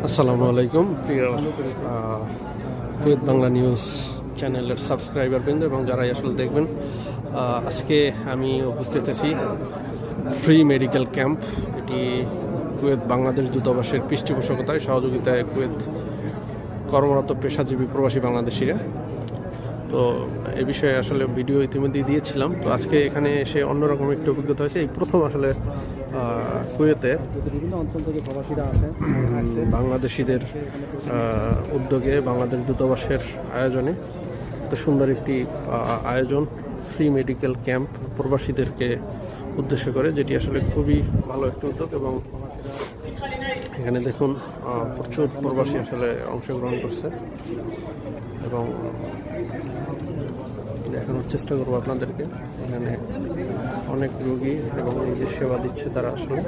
আসসালামু আলাইকুম প্রিয় কুয়েত বাংলা নিউজ চ্যানেলের সাবস্ক্রাইবার বৃন্দ এবং যারাই আসলে দেখবেন, আজকে আমি উপস্থিত আছি ফ্রি মেডিকেল ক্যাম্প। এটি কুয়েত বাংলাদেশ দূতাবাসের পৃষ্ঠপোষকতায় সহযোগিতায় কুয়েত কর্মরত পেশাজীবী প্রবাসী বাংলাদেশিরা। তো এই বিষয়ে আসলে ভিডিও ইতিমধ্যেই দিয়েছিলাম। তো আজকে এখানে এসে অন্যরকম একটি অভিজ্ঞতা হয়েছে। এই প্রথম আসলে কুয়েতে বিভিন্ন অঞ্চল থেকে প্রবাসীরা আসে বাংলাদেশিদের উদ্যোগে বাংলাদেশ দূতাবাসের আয়োজনে এত সুন্দর একটি আয়োজন, ফ্রি মেডিকেল ক্যাম্প প্রবাসীদেরকে উদ্দেশ্য করে, যেটি আসলে খুবই ভালো একটি উদ্যোগ। এবং এখানে দেখুন প্রচুর প্রবাসী আসলে অংশগ্রহণ করছে এবং দেখানোর চেষ্টা করবো আপনাদেরকে। এখানে অনেক রোগী এবং এই যে সেবা দিচ্ছে তারা আসলে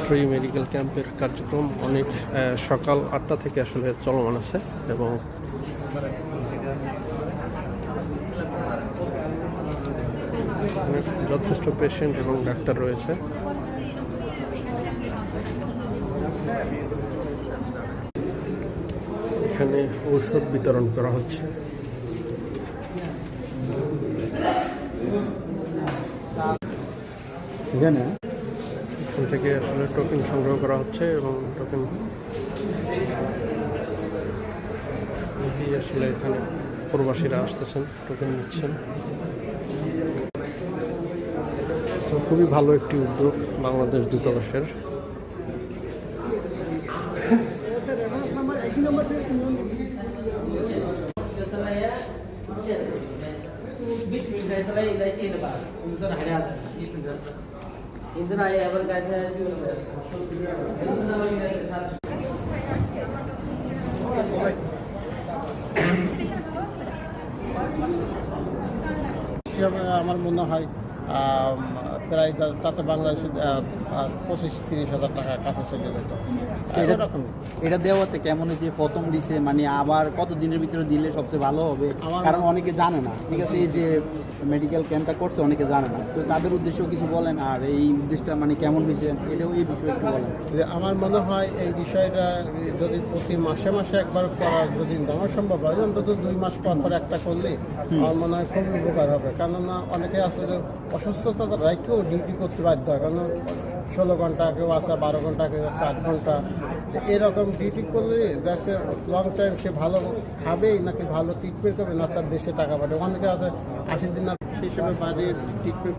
ফ্রি মেডিকেল ক্যাম্পের কার্যক্রম অনেক সকাল 8টা থেকে আসলে চলমান আছে এবং যথেষ্ট পেশেন্ট এবং ডাক্তার রয়েছে। এখানে ঔষধ বিতরণ করা হচ্ছে। এখানে এখান থেকে আসলে টোকেন সংগ্রহ করা হচ্ছে এবং টোকেন আসলে এখানে প্রবাসীরা আসতেছেন, টোকেন নিচ্ছেন। তো খুবই ভালো একটি উদ্যোগ বাংলাদেশ দূতাবাসের। আমার মনে হয় প্রায় তাতে বাংলাদেশে 25-30 হাজার টাকার কাছে চলে যেত। এটা দেওয়াতে কেমন হয়েছে? প্রথম দিছে মানে আবার কত দিনের ভিতরে দিলে সবচেয়ে ভালো হবে? কারণ অনেকে জানে না, ঠিক আছে, এই যে মেডিকেল ক্যাম্পটা করছে অনেকে জানে না, তো তাদের উদ্দেশ্যেও কিছু বলেন। আর এই উদ্দেশ্যটা মানে কেমন হয়েছে, এটাও এই বিষয়ে একটু বলেন। যে আমার মনে হয় এই বিষয়টা যদি প্রতি মাসে মাসে একবার করা যদি নেওয়া সম্ভব হয়, অন্তত 2 মাস পর পর একটা করলে আমার মনে হয় খুব উপকার হবে। কেননা অনেকে আছে যে অসুস্থতা রাখেও ডিউটি করতে বাধ্য হয়, কারণ 16 ঘন্টা কেউ আসে, 12 ঘন্টা কেউ 8 ঘন্টা, এরকম ডিউটি করলে দেশে লং টাইম সে ভালো খাবেই নাকি ভালো ট্রিটমেন্ট করবে না তার দেশে টাকা পাঠাবে। অনেকে আছে 80 দিন সেই হিসেবে বাড়ির ট্রিটমেন্ট